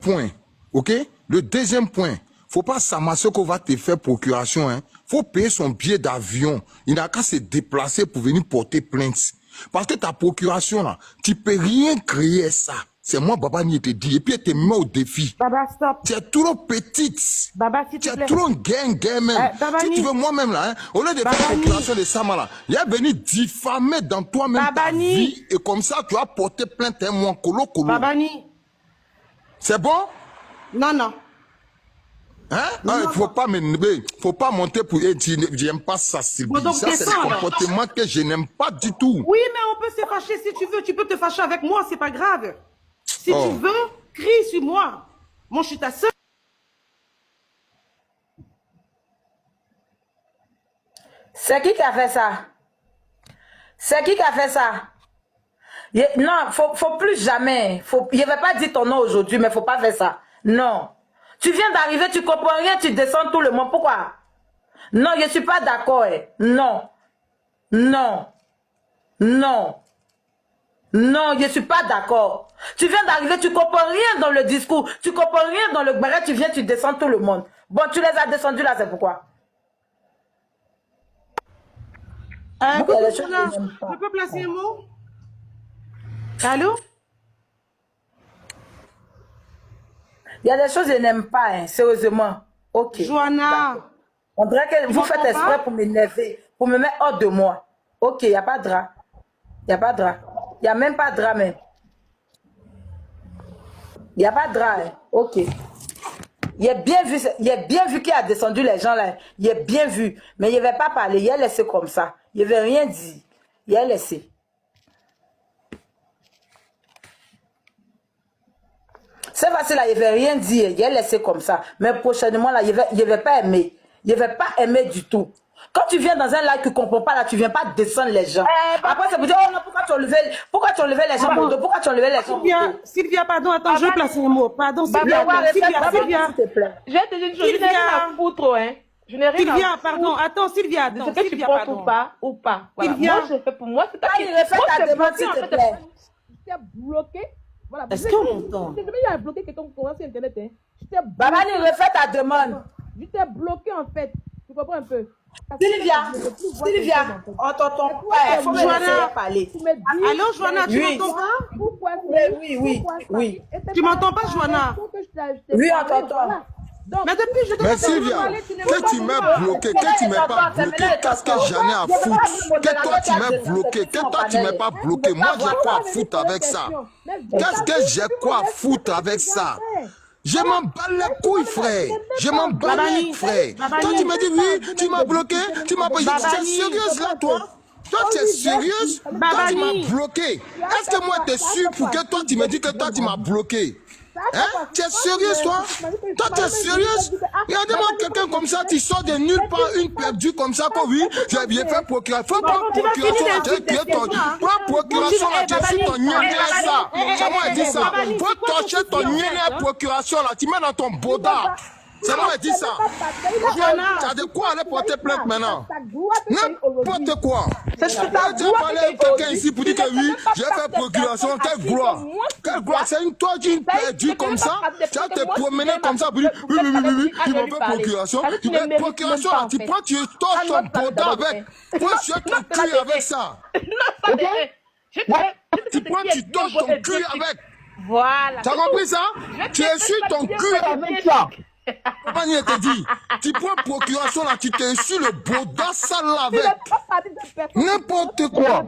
point, ok? Le deuxième point, faut pas s'amasser qu'on va te faire procuration, hein. Faut payer son billet d'avion. Il n'a qu'à se déplacer pour venir porter plainte. Parce que ta procuration, là, tu peux rien créer ça. C'est moi, Baba, qui te dit. Et puis, elle te met au défi. Baba, stop. Tu es trop petite. Baba, s'il te plaît. Tu es trop gang même. Si tu veux moi-même, là, hein, au lieu de faire procuration de Sama, là, il est venu diffamer dans toi-même ta vie. Et comme ça, tu as porté plainte un mois, colo. Babani. C'est bon? Non, non. Hein? Il faut pas monter pour... J'aime pas ça, Sylvie. Bon, donc ça, c'est un comportement que je n'aime pas du tout. Oui, mais on peut se fâcher si tu veux. Tu peux te fâcher avec moi, c'est pas grave. Si tu veux, crie sur moi. Moi, je suis ta sœur. C'est qui a fait ça? C'est qui a fait ça? Non, faut plus jamais. Je ne vais pas dire ton nom aujourd'hui, mais faut pas faire ça. Non. Tu viens d'arriver, tu comprends rien, tu descends tout le monde. Pourquoi? Non, je ne suis pas d'accord. Non. Non. Non. Non, je ne suis pas d'accord. Tu viens d'arriver, tu comprends rien dans le discours. Tu comprends rien dans le barré, tu viens, tu descends tout le monde. Bon, tu les as descendus là, c'est pourquoi? Je peux placer un mot? Allô? Il y a des choses que je n'aime pas, hein, sérieusement. Ok. Joanna. On dirait que vous faites exprès pour m'énerver, pour me mettre hors de moi. Ok, il n'y a pas de drap. Il n'y a pas de drap. Il n'y a même pas de drap, même. Il n'y a pas de drap, hein. Ok. Il est bien vu qu'il a descendu les gens là. Il est bien vu. Mais il ne va pas parler. Il a laissé comme ça. Il ne veut rien dire. Il a laissé. C'est facile là, il ne veut rien dire. Il a laissé comme ça. Mais prochainement là, il ne va pas aimer. Il ne va pas aimer du tout. Quand tu viens dans un live que tu ne comprends pas, là, tu ne viens pas descendre les gens. Après, c'est pour dire, oh non, pourquoi tu enlevais les gens pour deux? Pourquoi tu enlevais les gens pour deux? Sylvia, pardon, attends, je vais placer un mot. Pardon, Sylvia, Sylvia. S'il te plaît. Je vais te dire une chose, je n'ai rien à foutre, hein. Je n'ai rien Sylvia, à foutre. pardon, attends, Sylvia, attends. De ce que tu penses ou pas. Voilà. Sylvia. Moi, je fais pour moi, c'est ta il refait ta demande, s'il te plaît. Je t'ai bloqué. Voilà. Est-ce qu'on m'entend? Je t'ai jamais bloqué quelqu'un sur Internet, hein. Je t'ai bloqué. Babani, refais ta demande. Je t'ai bloqué, en fait. Tu comprends un peu? Sylvia, on t'entend pas, il faut me laisser parler. Allô, Joanna, tu m'entends pas? Oui. Tu m'entends pas, Joanna? Oui, on t'entend. Mais depuis, je te Mais Sylvia, que tu m'as bloqué, que tu m'as pas bloqué, qu'est-ce que j'en ai à foutre? Que toi tu m'as bloqué, que toi tu m'as pas bloqué, moi j'ai quoi à foutre avec ça? Qu'est-ce que j'ai quoi à foutre avec ça? Je m'en bats les couilles, frère. Je m'en bats les couilles, frère. Toi, tu me dis, oui, tu m'as bloqué. Tu m'as bloqué. Tu es sérieuse, là, toi? Toi, tu es sérieuse? Toi, tu m'as bloqué. Est-ce que moi, tu es sûr pour que toi, tu me dis que toi, tu m'as bloqué? Hein? Tu es sérieuse, toi? Toi, tu es sérieuse? Regardez-moi quelqu'un comme ça, tu sors de nulle part, une perdue comme ça, comme oui, j'ai bien fait procuration. Faut pas procuration, là, tu es ton. Pas procuration, là, tu es sur ton niais, ça. C'est moi qui dis ça. Faut torcher ton niais, procuration, là, tu mets dans ton boda. C'est moi qui dis ça. Tu as de quoi aller porter plainte maintenant? N'importe quoi. Tu as parlé à quelqu'un ici pour dire que oui, j'ai fait procuration. Quelle gloire. Quelle gloire. C'est une toi qui perdue comme ça. Tu as te promené comme ça pour dire oui, ils m'ont fait procuration. Tu fais procuration là. Tu prends, tu torches ton boda avec. Faut jeter ton cul avec ça. Tu prends, tu torches ton cul avec. Voilà. Tu as compris ça? Tu essuies ton cul avec ça. Comment il te dit? Tu prends procuration là, tu t'essuies le boda sale là avec. N'importe quoi.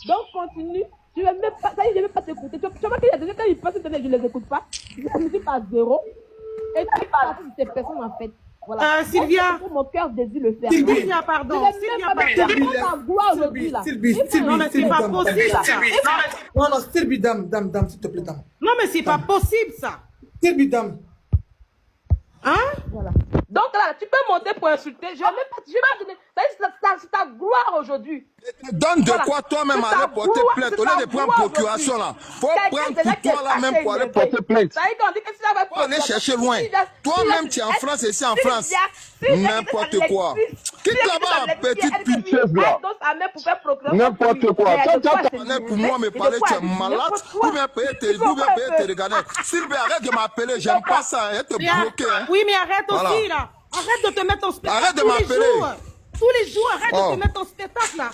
Donc continue. Je ne vais même pas, ça y est, je ne vais pas t'écouter. Tu vois qu'il y a des gens quand ils passent internet, je ne les écoute pas. Je ne suis pas zéro. Et tu parles de ces personnes en fait. Voilà. Sylvia. Mon cœur désire le faire. Sylvia, pardon. Sylvia, non, mais c'est pas possible ça. Non, Sylvie, dame, s'il te plaît, dame. Non, mais c'est pas possible ça. Sylvie, dame. Hein? Voilà. Donc là, tu peux monter pour insulter. Je vais pas donner. C'est ta gloire aujourd'hui. Donne de quoi toi-même aller porter plainte. Au lieu de prendre procuration là. Faut prendre pour toi là même pour aller porter plainte. Faut aller chercher loin. Toi-même tu es en France et c'est en France. N'importe quoi. Quitte là-bas, petite piteuse là. N'importe quoi. Pour moi, me parler, tu es malade. Ou bien payer tes regarder. Sylvie, arrête de m'appeler, j'aime pas ça. Elle te bloquer. Oui, mais arrête aussi là. Arrête de te mettre en spectacle. Arrête de m'appeler. Tous les jours, arrête de te mettre en spectacle là.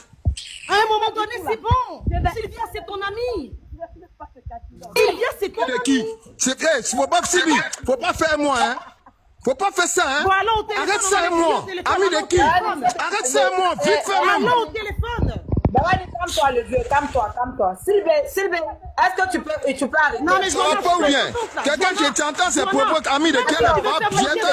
À un moment donné, c'est bon. Sylvia, c'est ton ami. Sylvia, c'est ton ami. Qui? Faut pas, Sylvie, faut pas faire moi, hein. Faut pas faire ça, hein. Bon, allons au téléphone. Arrête ça, moi. Ami de qui? Arrête ça, moi. Vite fait, même. Allons au téléphone. Babani, calme-toi, le vieux, calme-toi. Sylvie, est-ce que tu peux arrêter? Non, mais Ça va pas ou bien? Quelqu'un qui t'entend ses propos, ami de quel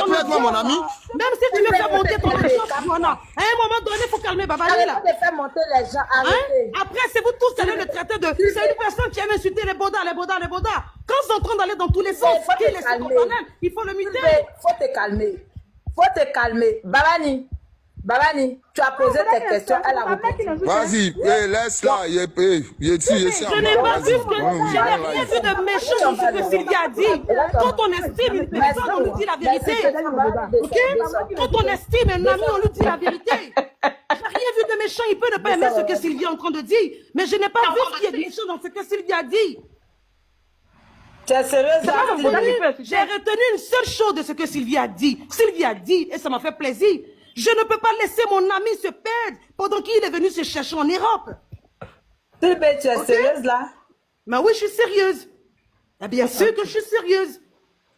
moi mon ami? Même si tu veux faire monter ton échec, à un moment donné, il faut calmer Babani là. Arrêtez de faire monter les gens, arrêtez. Après, c'est vous tous qui allez le traiter de... C'est une personne qui aime insulter les bodas. Quand ils sont en train d'aller dans tous les sens, il faut le muter. Faut te calmer. Babani, tu as posé tes questions, elle a répondu. Vas-y, laisse-la. Je n'ai pas vu rien vu de méchant dans ce que Sylvia a dit. Quand on estime une personne, on lui dit la vérité. Ok? Quand on estime un ami, on lui dit la vérité. J'ai rien vu de méchant. Il peut ne pas aimer ce que Sylvia est en train de dire. Mais je n'ai pas vu ce qui est méchant dans ce que Sylvia a dit. Tu es sérieuse là? J'ai retenu une seule chose de ce que Sylvia a dit. Sylvia a dit, et ça m'a fait plaisir. Je ne peux pas laisser mon ami se perdre pendant qu'il est venu se chercher en Europe. Sylvie, tu es sérieuse là? Mais oui, je suis sérieuse. Et bien sûr que je suis sérieuse.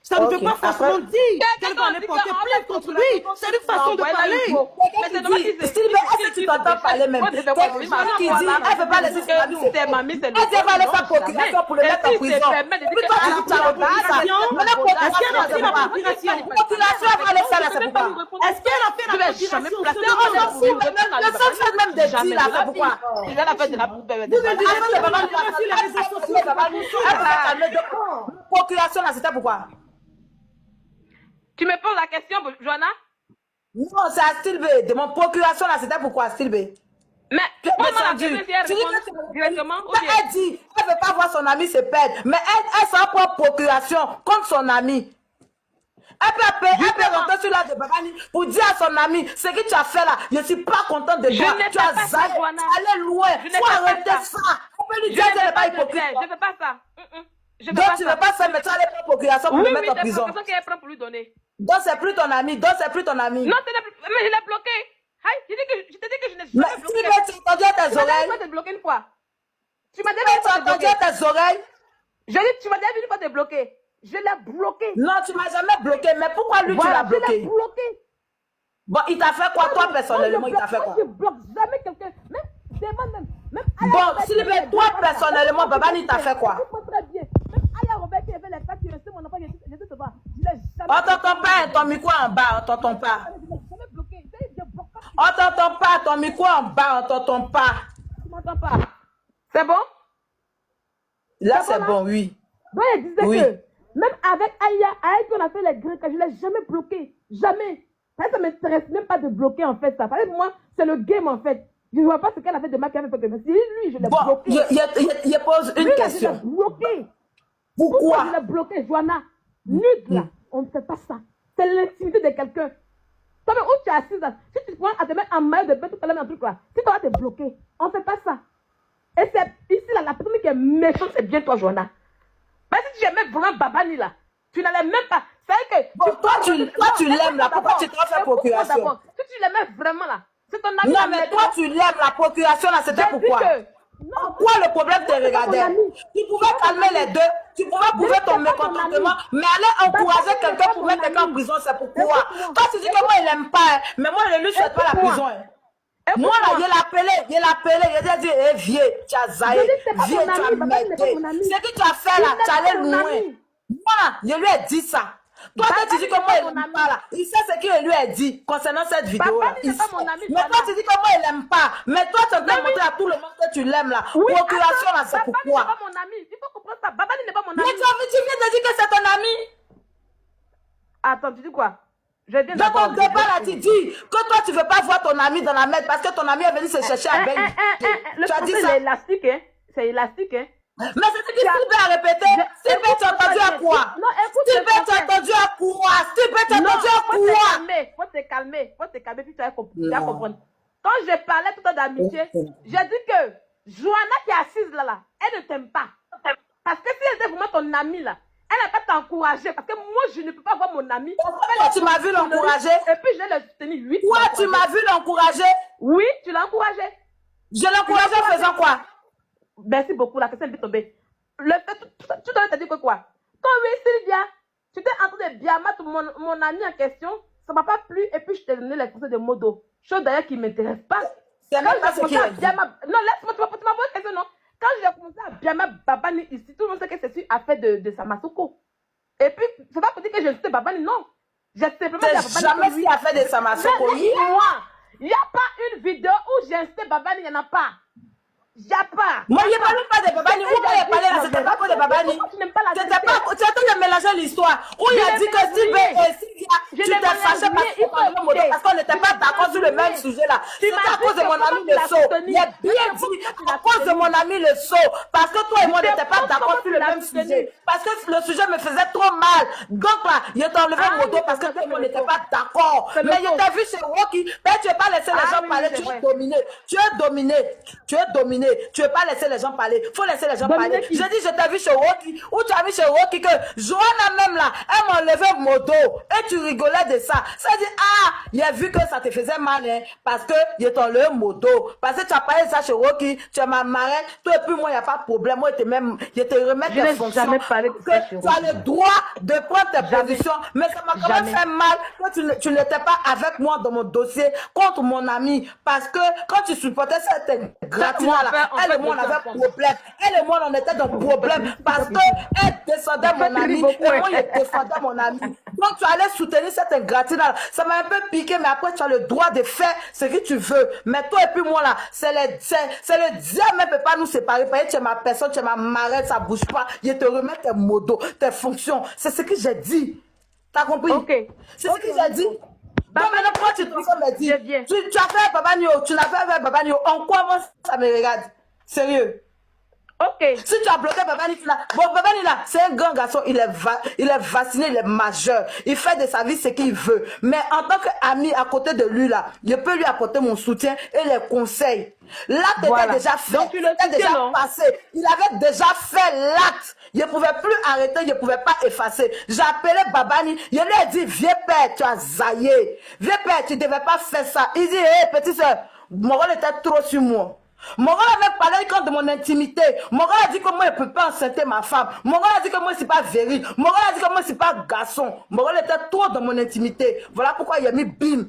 Ça ne veut pas forcément dire qu'elle va aller porter plainte contre lui. C'est une façon de parler. Sylvie, est-ce que tu t'entends parler même? Quelqu'un qui dit, elle ne veut pas laisser son ami se perdre. Elle va aller faire procuration pour le mettre en prison. Puis toi, tu dis, tu as repris ça. Maintenant, procuration, elle va aller faire là, c'est pourquoi? Est-ce qu'elle a fait la procuration? Le seul fait même de dire là, c'est pourquoi? Vous ne dites pas procuration là, c'était pourquoi? Tu me poses la question, Joanna? Non, c'est à Sylvie. De mon procuration là, c'était pourquoi, Sylvie? Mais comment la directement ou bien? Elle dit, elle ne veut pas voir son ami se perdre. Mais elle s'en prend procuration contre son ami. Elle peut rentrer sur la de Babani pour dire à son ami, ce que tu as fait là, je ne suis pas contente de toi. Tu as allé loin. Il faut arrêter ça. On peut lui dire qu'elle n'est pas hypocrite. Je ne fais pas ça. Donc tu ne veux pas ça, mais tu as allé prendre procuration pour le mettre en prison. Oui, c'est pour lui donner. Donc c'est plus ton ami. Non, mais je l'ai bloqué. Je t'ai dit que je n'ai jamais bloqué. Mais tu as entendu à tes oreilles. Tu m'as bloqué une fois. Tu m'as entendu à tes oreilles. Je dis, tu m'as déjà vu une fois te bloquer. Je l'ai bloqué. Non, tu m'as jamais bloqué. Mais pourquoi lui tu l'as bloqué? Je l'ai bloqué. Bon, il t'a fait quoi, toi personnellement? Il t'a fait quoi? Je bloque jamais quelqu'un. Même bon, Sylvie, toi personnellement, Babani t'a fait quoi? On t'entend pas, ton micro en bas, on t'entend pas. On t'entend pas, ton micro en bas, on t'entend pas. Tu m'entends pas? C'est bon? Là, c'est bon, oui. Donc, elle disait que même avec Aya, on a fait les grecs, je ne l'ai jamais bloqué. Jamais. Ça ne m'intéresse même pas de bloquer en fait ça. Moi, c'est le game en fait. Je ne vois pas ce qu'elle a fait de ma caméra. Si lui, je l'ai bloqué. Je pose une question. Je l'ai bloqué. Pourquoi? Je l'ai bloqué, Joanna. Nude là. On ne fait pas ça. C'est l'intimité de quelqu'un. Toi, où tu es assise là, si tu prends à te mettre en maillot de bain tout à l'heure, un truc là, si tu vas te bloquer, on ne fait pas ça. Et c'est ici là, la personne qui est méchante, c'est bien toi, Joanna. Mais si tu aimais vraiment Babani là, tu n'allais même pas. C'est que. Bon, toi, tu l'aimes là, pourquoi tu t'en fais procuration? Si tu l'aimais vraiment là, c'est ton ami. Non, mais toi, tu l'aimes, la procuration là, c'était pourquoi? Pourquoi le problème te regardait? Tu pouvais calmer les deux, tu pouvais prouver ton mécontentement, mais aller encourager quelqu'un pour mettre quelqu'un en prison, c'est pourquoi? Toi, tu dis que moi, il n'aime pas, mais moi, je ne lui souhaite pas la prison. Moi, là, je l'ai appelé, je lui ai dit, vieux, tu as zaï, vieux, tu as merdé. Ce que tu as fait là, tu allais loin. Moi, je lui ai dit ça. Toi, tu dis que moi, il n'aime pas là. Il sait ce qu'il lui a dit concernant cette vidéo là. Mais toi, tu dis que moi, il n'aime pas. Mais toi, tu as montré à tout le monde que tu l'aimes là. Procuration là, c'est pourquoi? Babani n'est pas mon ami. Il faut comprendre ça. Babani n'est pas mon ami. Mais tu viens de dire que c'est ton ami. Attends, tu dis quoi? Dans ton débat là, tu dis que toi, tu ne veux pas voir ton ami dans la merde parce que ton ami est venu se chercher à Ben. Tu as dit ça? C'est élastique, hein? C'est élastique, hein? Mais c'est ce que Sylvie a répété. Sylvie, tu as entendu à quoi? Non, écoute. Sylvie, tu as entendu à quoi? Sylvie, tu as entendu à quoi? Faut te calmer, puis tu vas comprendre. Quand je parlais tout à l'heure d'amitié, j'ai dit que Joanna qui est assise là, elle ne t'aime pas. Parce que si elle était vraiment ton amie là, elle n'a pas t'encourager. Parce que moi, je ne peux pas voir mon ami. Tu m'as vu l'encourager. Et puis, je l'ai soutenu 8 fois. Toi, tu m'as vu l'encourager. Oui, tu l'as encouragé. Je l'ai encouragé en faisant quoi? Merci beaucoup, la question est vite tombée. Le fait, tu t'as dit que quoi? Toi, oui, Sylvia, tu t'es en train de bien mettre mon ami en question, ça ne m'a pas plu, et puis je t'ai donné les conseils de modo. Chose d'ailleurs qui ne m'intéresse pas. C'est même pas ce qui est. Non, laisse-moi, tu m'as posé une question, non? Quand j'ai commencé à bien mettre Babani ici, tout le monde sait que c'est sur affaire de Samasoko. Et puis, c'est pas pour dire que j'ai cité Babani, non. J'ai simplement dit à Babani. Jamais si affaire de Samasoko. Moi, il n'y a pas une vidéo où j'ai incité Babani, il n'y en a pas. Il n'y a pas. Moi, il n'y a pas de Babani. Où il a parlé là, c'était pas pour de Babani. Tu es en train de mélanger l'histoire. Où il a dit que Sylvia, tu t'es fâché parce qu'on n'était pas d'accord sur le même sujet là. C'était à cause de mon ami le saut. Il a bien dit à cause de mon ami le saut. Parce que toi et moi, on n'était pas d'accord sur le même sujet. Parce que le sujet me faisait trop mal. Donc là, il t'a enlevé mon dos parce que toi et moi, on n'était pas d'accord. Mais il t'a vu chez Rocky. Tu n'as pas laissé les gens parler. Tu es dominé. Tu es dominé. Tu es dominé. Tu ne veux pas laisser les gens parler. Il faut laisser les gens parler. Je dis, je t'ai vu chez Rocky. Où tu as vu chez Rocky que Joanna même là, elle m'a enlevé mon dos. Et tu rigolais de ça. Ça dit, ah, il a vu que ça te faisait mal, hein, parce que il t'a enlevé mon dos. Parce que tu as parlé de ça chez Rocky. Tu m'as marré. Toi et puis moi, il n'y a pas de problème. Moi, je te remets tes fonctions. Jamais parlé de ça chez tu as le droit de prendre tes positions. Mais ça m'a quand même fait mal que tu n'étais pas avec moi dans mon dossier contre mon ami. Parce que quand tu supportais cette gratina-là, elle et moi, on avait problème. Elle et moi, on était dans le problème parce qu'elle descendait mon ami et moi, je défendais mon ami. Donc, tu allais soutenir cette ingratina-là. Ça m'a un peu piqué, mais après, tu as le droit de faire ce que tu veux. Mais toi et puis moi, là, c'est le diable ne peut pas nous séparer. Parce que tu es ma personne, tu es ma marraine, ça bouge pas. Je te remets tes modos, tes fonctions. C'est ce que j'ai dit. T'as compris? C'est ce que j'ai dit. Donc maintenant, pourquoi tu te me dis, tu as fait Babanio, tu n'as pas fait Babanio, en quoi moi ça me regarde? Sérieux? Si tu as bloqué Babani, bon, Babani là, c'est un grand garçon, il est vacciné, il est majeur, il fait de sa vie ce qu'il veut. Mais en tant qu'ami à côté de lui là, je peux lui apporter mon soutien et les conseils. L'acte était déjà fait, donc, il était déjà passé. Il avait déjà fait l'acte. Je ne pouvais plus arrêter, je ne pouvais pas effacer. J'ai appelé Babani, je lui ai dit, vieux père, tu as zaillé. Vieux père, tu ne devais pas faire ça. Il dit, hé, petite soeur, mon rôle était trop sur moi. Mon rôle avait parlé quand de mon intimité. Mon rôle a dit que moi je ne peux pas enceinter ma femme. Mon rôle a dit que moi c'est pas viril. Mon rôle a dit que moi c'est pas garçon. Mon rôle était trop dans mon intimité. Voilà pourquoi il a mis bim.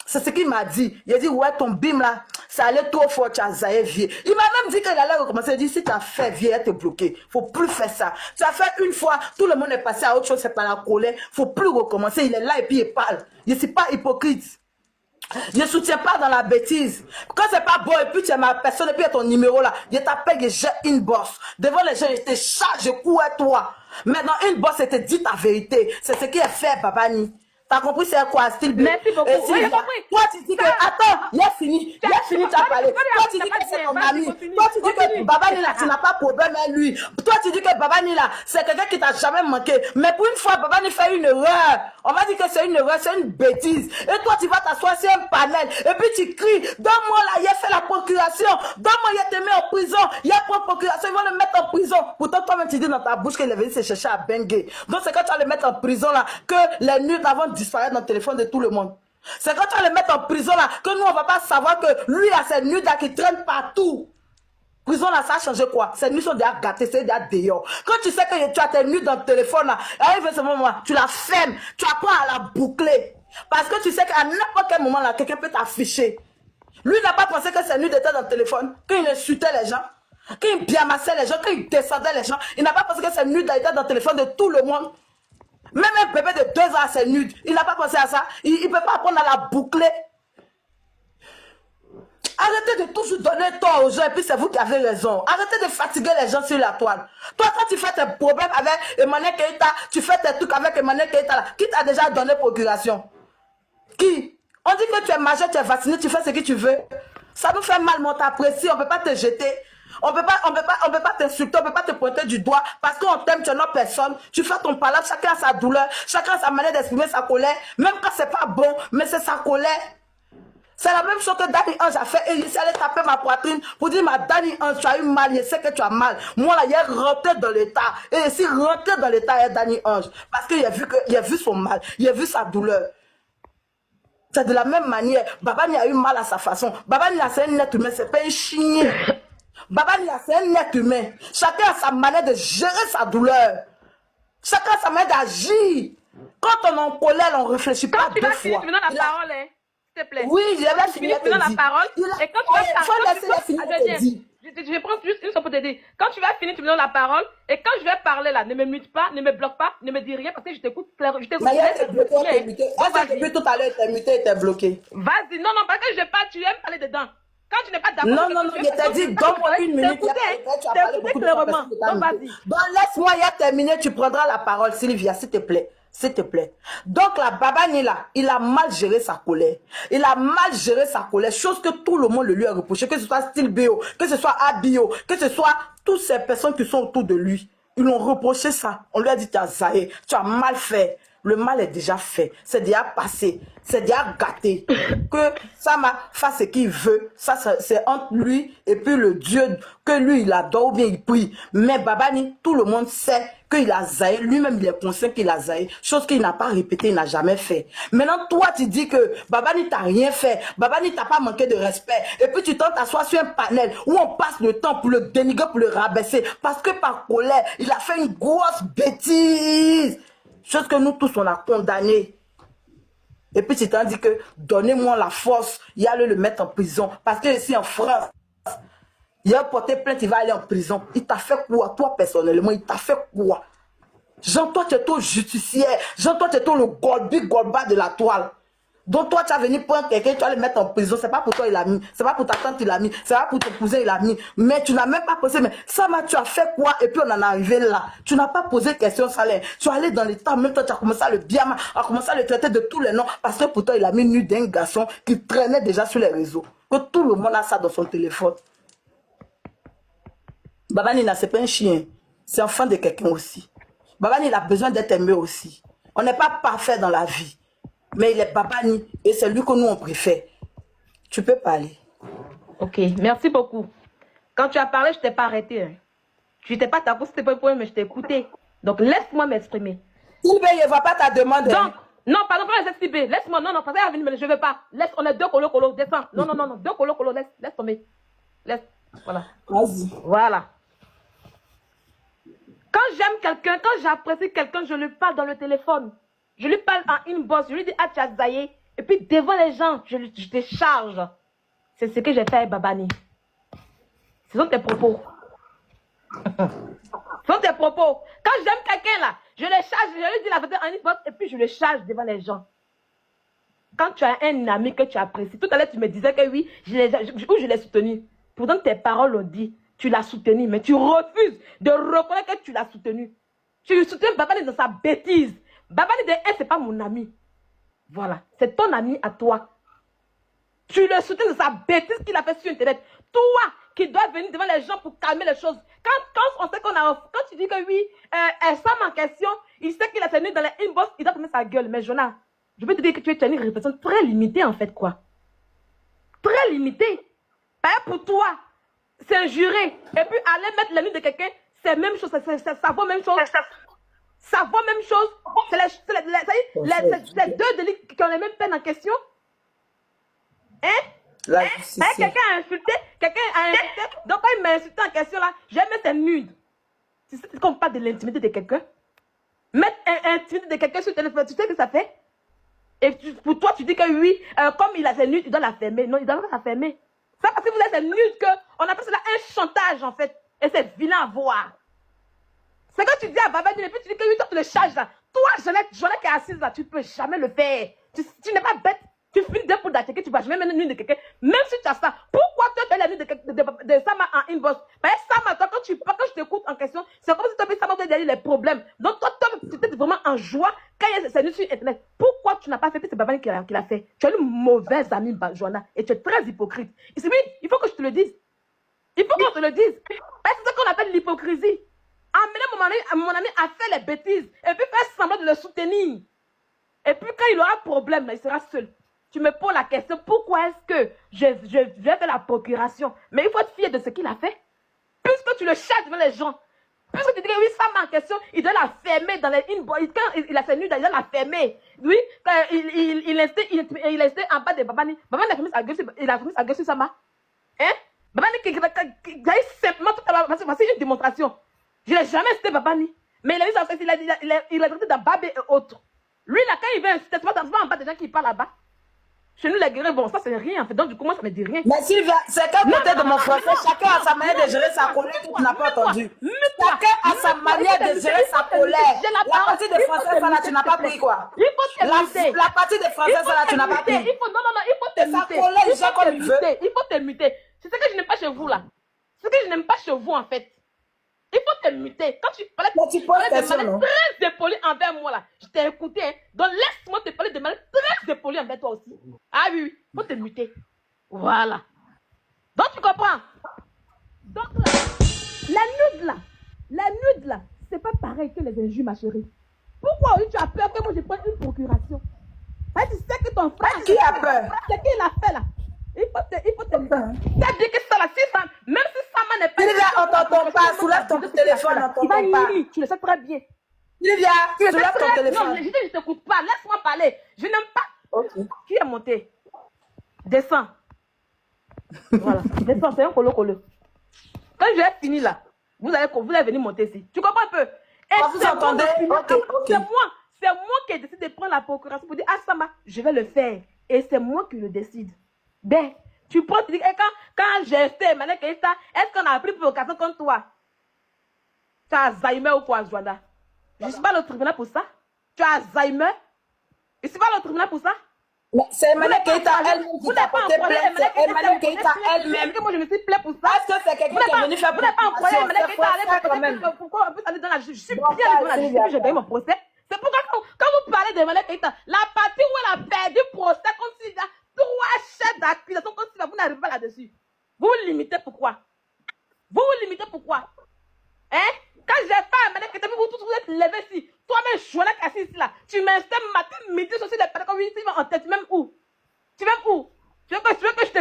C'est ce qu'il m'a dit. Il a dit ouais ton bim là, ça allait trop fort, tu as zaillé vieux. Il m'a même dit qu'il allait recommencer. Il a dit si tu as fait vieux, elle te bloqué. Faut plus faire ça. Tu as fait une fois, tout le monde est passé à autre chose, c'est pas la colère. Faut plus recommencer. Il est là et puis il parle. Je ne suis pas hypocrite. Je ne soutiens pas dans la bêtise. Quand c'est pas bon et puis tu es ma personne et puis ton numéro là, je t'appelle, je jette une bosse. Devant les gens, je te charge, je cours à toi. Maintenant, une bosse, je te dis ta vérité. C'est ce qui est fait, Babani. T'as compris c'est quoi, style B? Merci beaucoup. Oui, toi, tu dis que, attends, il a fini, tu as parlé. Toi, tu dis que c'est ton ami. Toi, tu dis que Babani là, tu n'as pas de problème avec lui. Toi, tu dis que Babani là, c'est quelqu'un qui t'a jamais manqué. Mais pour une fois, Babani fait une erreur. On va dire que c'est une erreur, c'est une bêtise. Et toi, tu vas t'asseoir sur un panel. Et puis tu cries, donne-moi là, il a fait la procuration. Donne-moi, il a te mis en prison. Il a pris procuration, ils vont le mettre en prison. Pourtant, toi-même, tu dis dans ta bouche qu'il est venu se chercher à Bengue. Donc, c'est quand tu vas le mettre en prison là, que les nuits avant disparaître dans le téléphone de tout le monde. C'est quand tu vas le mettre en prison là, que nous, on va pas savoir que lui, là, c'est nudes là qui traîne partout. Prison là, ça a changé quoi? Ces nuits sont déjà gâtées, c'est déjà dehors. Quand tu sais que tu as tes nuits dans le téléphone là, arrive ce moment là, tu la fermes, tu apprends à la boucler. Parce que tu sais qu'à n'importe quel moment là, quelqu'un peut t'afficher. Lui n'a pas pensé que ces nuits étaient dans le téléphone, qu'il insultait les gens, qu'il biamassait les gens, qu'il descendait les gens. Il n'a pas pensé que ces nuits étaient dans le téléphone de tout le monde. Même un bébé de 2 ans, c'est nude. Il n'a pas pensé à ça. Il ne peut pas apprendre à la boucler. Arrêtez de toujours donner tort aux gens et puis c'est vous qui avez raison. Arrêtez de fatiguer les gens sur la toile. Toi, quand tu fais tes problèmes avec Emmanuel Keïta, tu fais tes trucs avec Emmanuel Keïta là. Qui t'a déjà donné procuration? Qui? On dit que tu es majeur, tu es vacciné, tu fais ce que tu veux. Ça nous fait mal, mais on t'apprécie, on ne peut pas te jeter. On peut pas t'insulter, on peut pas te pointer du doigt parce qu'on t'aime, tu es notre personne. Tu fais ton palabre, chacun a sa douleur, chacun a sa manière d'exprimer sa colère, même quand c'est pas bon, mais c'est sa colère. C'est la même chose que Danny Ange a fait. Et il s'est allé taper ma poitrine pour dire, ma Danny Ange, tu as eu mal, je sais que tu as mal. Moi, là, il est rentré dans l'état. Et ici, rentré dans l'état, il Danny Ange. Parce qu'il a vu son mal, il a vu sa douleur. C'est de la même manière. Babani a eu mal à sa façon. Babani, là, c'est un être humain, c'est pas un chien. Babani, là, c'est un être humain. Chacun a sa manière de gérer sa douleur. Chacun a sa manière d'agir. Quand on est en colère, on ne réfléchit pas deux fois. Tu me donnes la parole, hein, s'il te plaît. Oui, j'avais fini Tu me donnes la parole. Et quand tu vas parler, je vais prendre juste une chose pour te dire. Quand tu vas finir, tu me donnes la parole. Et quand je vais parler là, ne me mute pas, ne me bloque pas, ne me dis rien parce que je t'écoute clairement. Je t'écoute. Mais il était bloqué, depuis tout à l'heure, il était muté, il était bloqué. Vas-y, non, parce que je n'ai pas, tu aimes parler dedans. Quand tu n'es pas d'accord. Non, il t'a dit, donne-moi une minute. Tu as parlé beaucoup clairement. Donc, vas-y. Bon, laisse-moi, il a terminé, tu prendras la parole, Sylvia, s'il te plaît. S'il te plaît. Donc, la Babani là, il a mal géré sa colère. Il a mal géré sa colère, chose que tout le monde le lui a reproché, que ce soit Style Bio, que ce soit Abio, que ce soit toutes ces personnes qui sont autour de lui. Ils l'ont reproché ça. On lui a dit, tu as zaï, tu as mal fait. Le mal est déjà fait, c'est déjà passé, c'est déjà gâté. Que Sama fasse ce qu'il veut, ça c'est entre lui et puis le Dieu que lui il adore ou bien il prie. Mais Babani, tout le monde sait qu'il a zaï, lui-même il est conscient qu'il a zaï, chose qu'il n'a pas répété, il n'a jamais fait. Maintenant toi tu dis que Babani t'a rien fait, Babani t'a pas manqué de respect, et puis tu tentes t'asseoir sur un panel où on passe le temps pour le dénigrer, pour le rabaisser, parce que par colère, il a fait une grosse bêtise. Chose que nous tous, on a condamné. Et puis, tu t'en dis que donnez-moi la force, il y a le mettre en prison. Parce que ici en France, il a porté plainte, il va aller en prison. Il t'a fait quoi, toi personnellement, il t'a fait quoi? Jean, toi, tu es ton justicier. Jean, toi, tu es ton le Golba de la toile. Donc, toi, tu as venu prendre quelqu'un, tu vas le mettre en prison. C'est pas pour toi, il a mis. C'est pas pour ta tante, il a mis. C'est pas pour ton cousin, il a mis. Mais tu n'as même pas posé. Mais ça, tu as fait quoi? Et puis, on en est arrivé là. Tu n'as pas posé question salaire. Tu es allé dans l'état. Même toi, tu as commencé à le bien, à commencer à le traiter de tous les noms. Parce que pour toi, il a mis nu d'un garçon qui traînait déjà sur les réseaux. Que tout le monde a ça dans son téléphone. Babani, c'est pas un chien. C'est enfant de quelqu'un aussi. Babani, il a besoin d'être aimé aussi. On n'est pas parfait dans la vie. Mais il est Babani et c'est lui que nous on préfère. Tu peux parler. Ok, merci beaucoup. Quand tu as parlé, je ne t'ai pas arrêté. Hein. Tu n'étais pas ta c'était pas un problème, mais je t'ai écouté. Donc laisse-moi m'exprimer. Il ne va pas ta demande. Donc, non, pardon, pas les STB. Laisse-moi, non, parce que je ne veux pas. Laisse, on est deux colo, descends. Non, deux colo, laisse tomber. Laisse, voilà. Vas-y. Voilà. Quand j'aime quelqu'un, quand j'apprécie quelqu'un, je lui parle dans le téléphone. Je lui parle en inbox, je lui dis, ah, tu as zaïe. Et puis devant les gens, je te charge. C'est ce que j'ai fait avec Babani. Ce sont tes propos. Ce sont tes propos. Quand j'aime quelqu'un là, je le charge, je lui dis la vérité en inbox et puis je le charge devant les gens. Quand tu as un ami que tu apprécies, tout à l'heure tu me disais que oui, je l'ai soutenu. Pourtant tes paroles l'ont dit, tu l'as soutenu, mais tu refuses de reconnaître que tu l'as soutenu. Tu soutiens Babani dans sa bêtise. Babani de 1, c'est pas mon ami. Voilà, c'est ton ami à toi. Tu le soutiens de sa bêtise qu'il a fait sur Internet. Toi qui dois venir devant les gens pour calmer les choses. Quand on sait qu'on a... Quand tu dis que oui, Sam en question, il sait qu'il a tenu dans les inbox, il doit fermer sa gueule. Mais Jonah, je peux te dire que tu es une réflexion très limitée en fait, quoi. Très limitée. Pour toi, s'injurer et puis aller mettre la nuit de quelqu'un, c'est même chose, ça vaut même chose. Ça vaut même chose. C'est deux délits qui ont les mêmes peines en question. Hein? Quelqu'un a insulté, donc quand il m'a insulté en question là, je vais mettre un nude. Tu sais qu'on parle de l'intimité de quelqu'un? Mettre l'intimité de quelqu'un sur le téléphone, tu sais ce que ça fait? Et pour toi, tu dis que oui, comme il a ses nudes, il doit la fermer. Non, il doit pas la fermer. C'est parce que vous avez ces nudes qu'on appelle cela un chantage en fait. Et c'est vilain à voir. C'est quand tu dis à Babani, et puis tu dis que oui, toi tu le charges là. Toi, Jeannette qui est assise là, tu ne peux jamais le faire. Tu n'es pas bête. Tu finis deux pour d'attaquer, tu vas jamais mettre une nuit de quelqu'un. Même si tu as ça, pourquoi toi tu as la nuit de Sama en inbox? Parce que Sama, toi, quand je t'écoute en question, c'est comme si tu avais Sama qui a dit les problèmes. Donc toi, tu étais vraiment en joie quand il y a ces nuits sur Internet. Pourquoi tu n'as pas fait? Puis c'est Babani qui l'a fait. Tu as une mauvaise amie, Joanna, et tu es très hypocrite. Et c'est oui, il faut que je te le dise. Il faut qu'on te le dise. C'est ce qu'on appelle l'hypocrisie. Amener mon ami à faire les bêtises et puis faire semblant de le soutenir. Et puis quand il aura problème, là, il sera seul. Tu me poses la question, pourquoi est-ce que je vais faire la procuration? Mais il faut être fier de ce qu'il a fait. Puisque tu le chasses devant les gens. Puisque tu dis que oui, ça m'a en question, il doit la fermer dans les inbox. Quand il a fait nuit, il doit la fermer. Oui, quand il est resté en bas de Babani. Babani a fermé sa gueule sur Sama. Hein? Babani qui a eu simplement tout à l'heure, voici une démonstration. Je n'ai jamais cité Babani. Mais il a eu ça, il a traité dans Babé et autres. Lui, là, quand il vient, c'est pas en bas des gens qui parlent là-bas. Chez nous, les guerriers, bon, ça, c'est rien, en fait. Donc, du coup, moi, ça me dit rien. Mais Sylvia, c'est qu'à côté de mon français, chacun a sa manière de gérer sa colère que tu n'as pas entendu. Chacun a sa manière de gérer sa colère. La partie de français, ça là, tu n'as pas pris quoi? Il faut te muter. La partie de français, ça là, tu n'as pas pris. Non, il faut te muter. Il faut te muter. C'est ce que je n'aime pas chez vous, là. C'est ce que je n'aime pas chez vous, en fait. Il faut te muter. Quand tu parlais de manière très dépolie envers moi, là, je t'ai écouté. Hein. Donc, laisse-moi te parler de manière très dépolie envers toi aussi. Ah oui, il faut te muter. Voilà. Donc, tu comprends? Donc, là, la nude, là, c'est pas pareil que les injures, ma chérie. Pourquoi tu as peur que moi, je prenne une procuration? Hein, tu sais que ton frère... Qui a peur? C'est qui l'a fait, là? Il faut te muter. C'est-à-dire que ça, là, même si Sama n'est pas... Sylvia, on t'entend pas. Soulève ton téléphone, on t'entend pas. Tu le sais très bien. Sylvia, soulève ton téléphone. Non, je ne t'écoute pas. Laisse-moi parler. Je n'aime pas. Ok. Qui est monté? Descends. Voilà. Descends, c'est un colo-colo. Quand je vais finir là, vous allez venir monter ici. Tu comprends un peu? Et vous entendez? C'est moi qui décide de prendre la procuration pour dire, ah Sama, je vais le faire. Et c'est moi qui le décide. Ben, tu prends, tu dis, quand j'ai fait, est-ce qu'on a pris provocation contre toi? Tu as Alzheimer ou quoi, Joanna? Je ne suis pas le tribunal pour ça. Tu as Alzheimer? Je ne suis pas le tribunal pour ça. C'est Emmanuel Keïta elle-même qui t'a porté plainte. C'est Emmanuel Keïta elle-même. Moi, je me suis plaint pour ça. Est-ce que c'est quelqu'un qui est venu faire vous n'avez pas employé Emmanuel Keïta pourquoi on peut aller dans la justice? Je suis bien devant la justice, j'ai gagné mon procès. C'est pourquoi quand vous parlez d'Emmanuel Keïta, la partie où elle a perdu le procès, comme s'il y a 3 chefs d'accusation, comme si vous n'arrivez pas là-dessus. Vous vous limitez pourquoi? Vous vous limitez pourquoi? Hein? Quand j'ai fait Emmanuel Keïta, vous tous vous êtes levés ici. Toi-même, Joanna qui est assis ici là. Tu m'installes matin, midi, aussi des personnes comme ici, en tête. Tu m'aimes où? Tu m'aimes où? Tu veux que je te fais je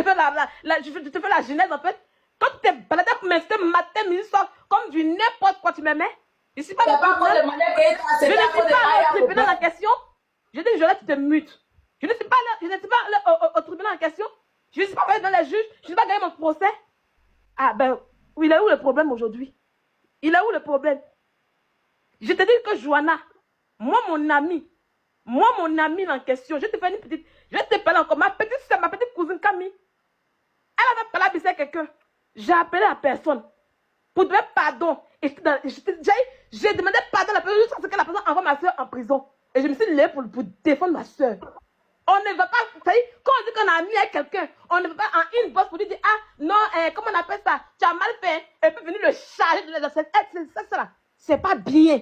te fais la genèse en fait? Quand tu t'es baladé pour m'installer matin, midi, soir, comme du n'importe quoi, tu m'aimais? Je ne suis pas le tribunal en question. Je dis, Joanna, tu te mutes. Je ne suis pas au tribunal en question. Je ne suis pas dans les juges. Je ne suis pas gagné mon procès. Ah ben, il est où le problème aujourd'hui? Il est où le problème? Je te dis que Joanna, moi mon ami en question, je te fais une petite, je vais te parler encore, ma petite cousine Camille, elle avait parlé à quelqu'un, j'ai appelé la personne pour demander pardon, et j'ai demandé pardon à la personne juste parce que la personne envoie ma soeur en prison, et je me suis levée pour défendre ma soeur. On ne va pas, vous savez, quand on dit qu'on a ami avec quelqu'un, on ne va pas en inbox pour lui dire, ah non, comment on appelle ça, tu as mal fait, et puis venir le charger de ça. C'est pas bien.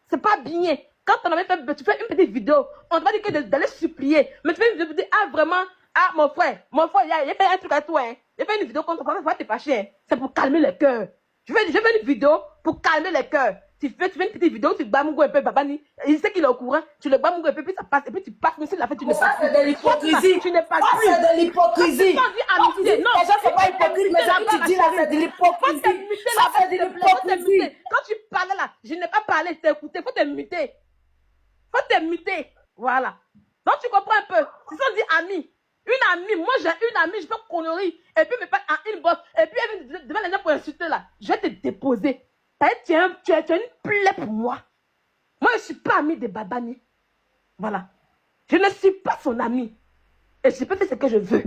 C'est pas bien. Quand on avait fait, tu fais une petite vidéo, on te va dire que d'aller supplier. Mais tu fais une vidéo pour dire, ah vraiment, ah mon frère, il a fait un truc à toi. Hein. Il a fait une vidéo contre toi, ça va te fâcher. Hein. C'est pour calmer le cœur. Je fais une vidéo pour calmer le cœur. Tu fais une petite vidéo, tu bamungo un peu, Babani. Il sait qu'il est au courant, tu le bamungo un peu, puis ça passe, et puis tu passes, mais s'il l'a fait, tu ne passes pas. Ça, c'est de l'hypocrisie. Tu n'es pas plus. C'est de l'hypocrisie. Non, les gens sont pas hypocrites, mais ce que tu dis là, c'est de l'hypocrisie. Ça, c'est de l'hypocrisie. Quand tu parles là, je n'ai pas parlé, je t'ai écouté, faut te muter. Faut te muter. Voilà. Donc tu comprends un peu. Si on dit ami, une amie, moi j'ai une amie, je fais connerie, et puis me parle en inbox, et puis elle vient devant les gens pour insulter là, je vais te déposer. Tu as une plaie pour moi. Moi, je ne suis pas amie de Babani. Voilà. Je ne suis pas son amie. Et je peux faire ce que je veux.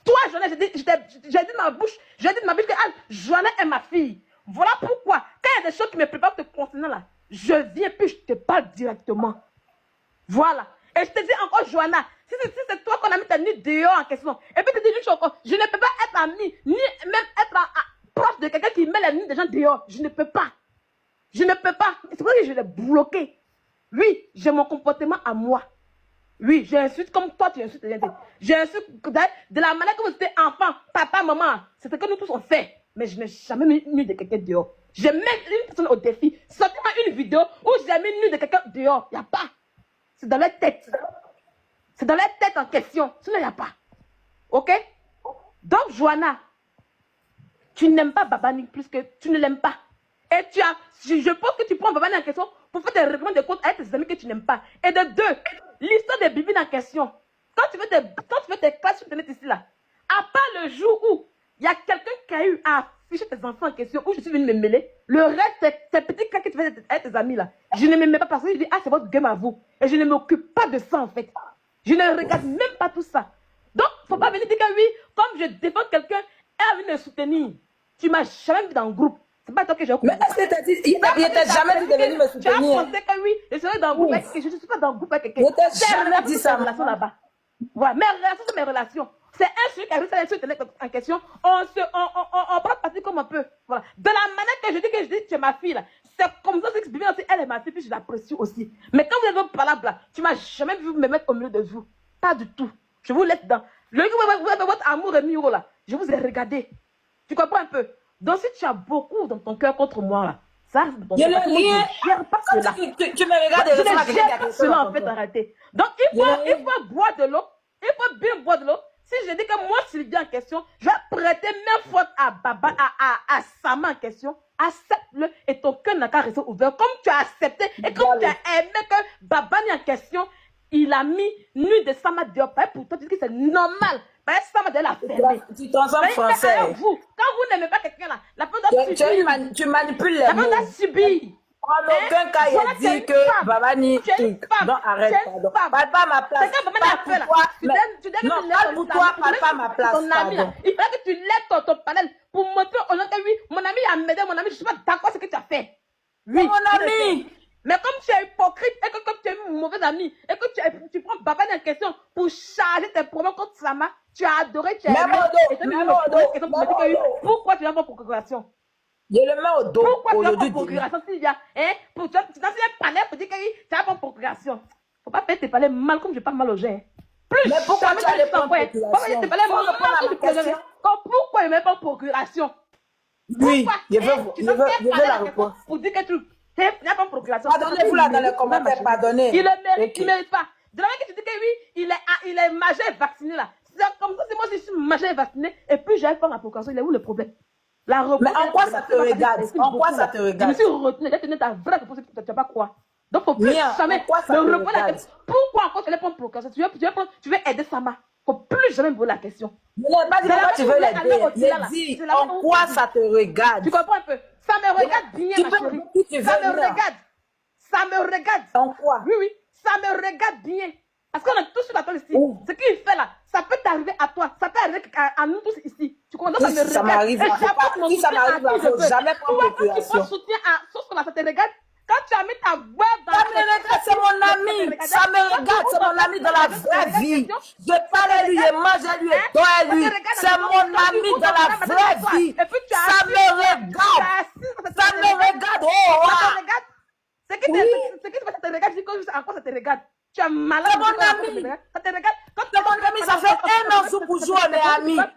Toi, Joanna, j'ai dit de ma bouche que ah, Joanna est ma fille. Voilà pourquoi, quand il y a des choses qui me préparent te concernant là, je viens puis je te parle directement. Voilà. Et je te dis encore, Joanna, si c'est toi qu'on a mis ta nuit dehors en question, et puis tu te dis une chose encore, je ne peux pas être amie, ni même être proche de quelqu'un qui met la nuit des gens dehors. Je ne peux pas. Je ne peux pas. C'est pour ça que je l'ai bloqué. Oui, j'ai mon comportement à moi. Oui, j'insulte comme toi, tu insultes les gens. J'insulte de la manière que vous étiez enfant, papa, maman. C'est ce que nous tous on fait. mais je n'ai jamais mis nu de quelqu'un dehors. Je mets une personne au défi. Sortez-moi une vidéo où j'ai mis nu de quelqu'un dehors. Il n'y a pas. C'est dans leur tête. C'est dans leur tête en question. Sinon, il n'y a pas. Ok? Donc, Joanna, tu n'aimes pas Babani plus que tu ne l'aimes pas. Et je pense que tu prends Babani en question pour faire des règlements de compte avec tes amis que tu n'aimes pas. Et de deux, l'histoire des bibines en question. Quand tu fais tes classes sur Internet ici, là, à part le jour où il y a quelqu'un qui a eu à afficher tes enfants en question, où je suis venue me mêler, le reste, tes petits cas que tu fais avec tes amis là, je ne m'aimais pas parce que je dis, ah, c'est votre game à vous. Et je ne m'occupe pas de ça en fait. Je ne regarde même pas tout ça. Donc, faut pas venir dire que oui, comme je défends quelqu'un, elle a venir me soutenir. Tu m'as jamais vu dans le groupe. C'est pas toi que j'ai occupé. Mais est-ce que t'as dit, il t'a jamais dit de venir me soutenir? Tu as pensé que oui, je serais dans le groupe avec quelqu'un. Je ne suis pas dans le groupe avec quelqu'un. Je t'ai jamais dit ça. Relation là-bas. Voilà, mes relations, c'est mes relations. C'est un sujet qui arrive sur Internet en question. On prend parti comme on peut. Voilà. De la manière que je dis que tu es ma fille là, c'est comme ça que je aussi, elle est ma fille, puis je l'apprécie aussi. Mais quand vous êtes par là, tu m'as jamais vu me mettre au milieu de vous. Pas du tout. Je vous laisse dans. Votre amour est mis là. Je vous ai regardé. Tu comprends un peu? Donc si tu as beaucoup dans ton cœur contre moi là, ça, je ne rien. Je gère pas cela. Tu me regardes et je ne gère pas cela en fait en réalité. Donc il faut boire de l'eau. Il faut bien boire de l'eau. Si je dis que moi, Sylvie en question, je vais prêter mes fautes à Baba, à Sama en question, accepte-le et ton cœur n'a qu'à rester ouvert. Comme tu as accepté et comme tu as aimé que Babani en question, il a mis nu de Sama dehors. Pour toi, tu dis que c'est normal. Sama de la fermer. Tu transformes français. Quand vous n'aimez pas quelqu'un là, la personne doit subir. Tu manipules les la mots. personne doit subir. En aucun cas, il a dit que Babani truc. Non, arrête, pardon. Parle pas à ma place. Parle pour toi. Non, parle pour toi, parle pas à ma place. Pardon. Il fallait que tu lèves ton panel pour montrer aux gens que oui, mon ami a m'aidé, mon ami, je ne suis pas d'accord avec ce que tu as fait. Oui, mon ami. Mais comme tu es hypocrite et que comme tu es une mauvaise amie et que tu prends Babani en question pour charger tes problèmes contre Sama, tu as adoré, tu as aimé. Et tu as dit pourquoi tu n'as pas procuration? Je le mets au dos. Pourquoi tu n'as pas procuration, Sylvia? Tu as un panel pour dire que tu n'as pas procuration. Il ne faut pas faire tes palais mal comme je parle mal aux gens. Plus mais pourquoi tu as les procurations? Pourquoi il ne met pas procuration? Oui, je veux la réponse. Pour dire que tu n'as pas procuration. Pardonnez-vous là dans les commentaires, pardonnez. Il ne mérite pas. De la manière que tu dis que oui, il est majeur et vacciné là. C'est comme ça, c'est moi je suis majeur et vacciné et puis je vais faire ma procuration. Il est où le problème? Mais en quoi ça te regarde? En quoi ça te regarde? Je me suis retenue, j'ai tenu ta vraie réponse, tu ne sais pas quoi. Donc, il faut plus jamais me répondre à la question. Pourquoi encore tu allais prendre procuration? Tu veux aider Sama. Il ne faut plus jamais me poser la question. Je n'ai pas dit pourquoi tu veux l'aider. J'ai dit en quoi ça te regarde. Tu comprends un peu? Ça me regarde bien, ma chérie. Ça me regarde. Ça me regarde. En quoi? Oui, ça me regarde bien. Parce qu'on a tous sur la table ici. Ce qu'il fait là, ça peut t'arriver à toi. Ça peut arriver à nous tous ici. Tu comprends? Donc, ça me ça m'arrive. Si ça m'arrive, il ne faut jamais prendre procuration. Tu prends soutien à ce que ça te regarde. Quand tu as mis ta web dans ça me regarde, c'est mon ami. Ça me regarde, c'est mon ami dans la vraie vie. Je parle à lui, je mange à lui, je dors à lui. C'est mon ami dans la vraie vie. Ça me regarde. Ça me regarde. Ce qui te regarde, c'est que encore ça te regarde. Tu es malade. C'est mon ami. Ça te regarde. C'est mon ami, ça fait 1 an jour pour jour, on est amis. 1 an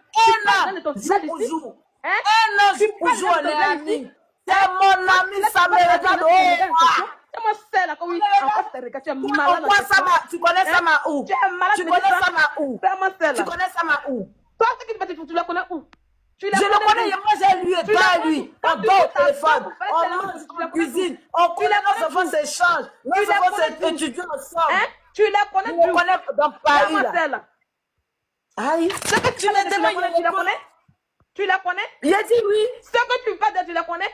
jour pour jour. 1 an jour pour jour, on est amis. C'est mon ami, ça me regarde. C'est moi seul là, oui. Encore ça te regarde. Tu es malade. Tu connais Sama où? Tu es malade. Tu connais Sama où? Tu connais Sama où? Toi, ce qui te fait, tu la connais où? Je le connais, moi j'ai lui et toi à lui. On dort au téléphone, on mange, on cuisine, on connaît nos enfants s'échangent, nos enfants s'étudient ensemble. Tu la connais, tu connais dans Paris là. Aïe, ce que tu me demandes, tu la connais? Tu la connais? Il a dit oui. Ce que tu vas dire, tu la connais?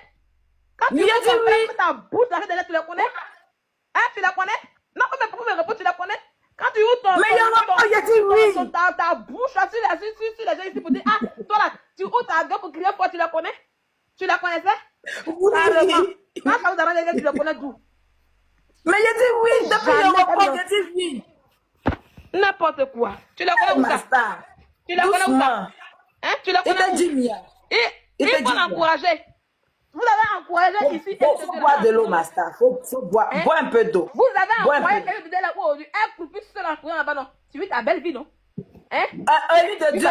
Quand tu dit oui. Ta bouche, tu la connais? Tu la connais? Non, mais pour me répondre, tu la connais? Quand tu ouvres ton... Mais il a dit oui. Ta bouche, sur les gens ici pour dire, toi là, tu ouvres ta gueule pour crier fort, tu la connais? Tu la connaissais? Oui. Quand ça vous arrange, tu la connais d'où? Mais il a dit oui. Depuis il a dit oui. N'importe quoi. Tu la connais où ça? Tu la connais où ça? Tu la connais où? Il t'a dit Mia. Il faut l'encourager. Vous avez encouragé ici. Il faut boire de l'eau, Master. Il faut boire un peu d'eau. Vous avez encouragé quelqu'un de là où un coup plus seul en courant là-bas, non? Tu vis ta belle vie, non? Hein? Élu de Dieu,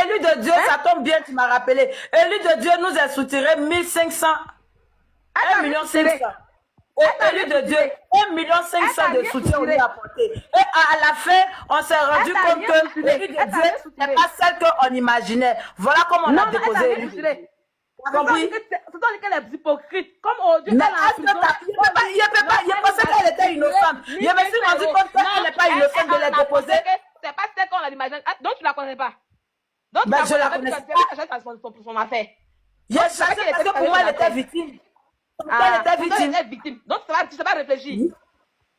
élu de Dieu, ça tombe bien, tu m'as rappelé. Élu de Dieu nous a soutiré 1500, 1 million 500. Élu de Dieu, 1 500 000 de soutien on lui a apporté. Et à la fin, on s'est rendu compte que l'élu de Dieu n'est pas celle qu'on imaginait. Voilà comment on a déposé l'élu de Dieu. C'est toi qui es hypocrite. Comme aujourd'hui, mais est-ce que il pensait qu'elle était innocente. Je me suis rendu compte qu'elle n'est pas innocente de la déposer. C'est pas celle qu'on a imaginé. Donc tu la connais pas. Donc je la connais pas. Son affaire. Je savais parce que pour moi elle était victime. Elle était victime. Donc tu sais pas réfléchir.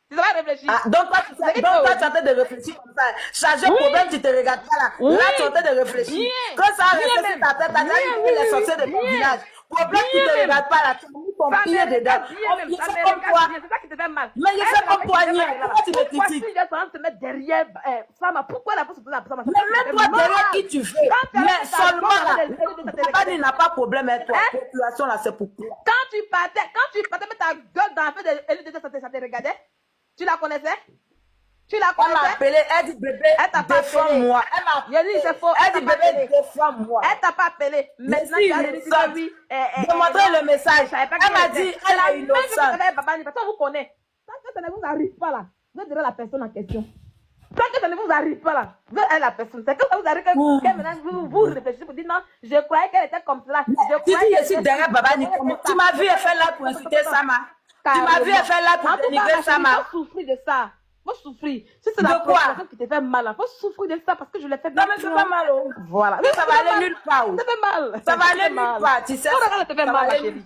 Tu sais pas réfléchir. Donc toi tu es en train de réfléchir comme ça. Changer le problème, tu te regardes pas là. Là tu es en train de réfléchir. Quand ça a resté sur ta tête, tu as dit les sorciers de ton village. Problème, tu te regardes pas là. Tu as mis ton pied dedans. Je fais comme toi. C'est ça qui te fait mal. Mais je fais comme toi, Nia. Pourquoi tu me critiques? Pourquoi tu es en train de te mettre derrière Sama? Pourquoi la personne se Sama? Mais mets-toi derrière qui tu veux. Mais seulement là, Papa n'a pas de problème avec toi. La population là, c'est pour toi. Quand tu partais mettre ta gueule dans la fête de LDD, ça te regardait? Tu la connaissais? Tu la Elle m'a connaissais? appelé, elle dit bébé, défends-moi. Elle dit c'est faux. Elle dit bébé, défends-moi. Elle t'a pas appelé. Maintenant, tu as dit que oui. Je montrais le message. Elle m'a dit, elle est innocente. Personne vous connaît. Tant que ça ne vous arrive pas là, vous êtes la personne en question. Tant que ça ne vous arrive pas là, vous êtes la personne. C'est que ça vous arrive que maintenant vous réfléchissez pour dire non, je croyais qu'elle était comme cela. Tu dis je suis derrière Baba Nicomo. Tu m'as vu, elle fait là pour insulter Sama. Tu m'as vu, elle fait là pour dénigrer Sama. Faut souffrir de ça. Faut souffrir. Si c'est la personne qui te fait mal, faut souffrir de ça parce que je l'ai fait bien. Non, mais c'est pas mal. Voilà. Ça va aller nulle part. Ça fait mal. Ça va aller nulle part. Tu sais, ça te fait mal, ma chérie.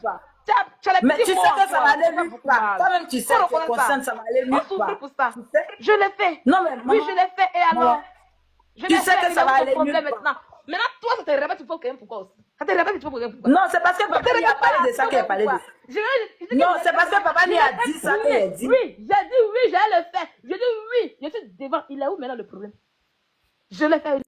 Mais tu sais que ça va aller nulle part. Toi-même, tu sais, tu es consciente, ça va aller nulle part. Pour ça. Je l'ai fait. Non, mais oui, je l'ai fait. Et alors? Tu sais que ça va aller nulle part. Maintenant, toi, ça te répète, tu faut quelqu'un pourquoi aussi. Ça te répète, tu faut quelqu'un pourquoi. Non, c'est parce que papa lui a parlé de ça qu'il a parlé de ça. Non, c'est parce que papa lui a dit ça qu'il a dit. Oui, j'ai dit oui, j'ai le fait. J'ai dit oui, je suis devant. Il est où maintenant le problème? Je l'ai fait.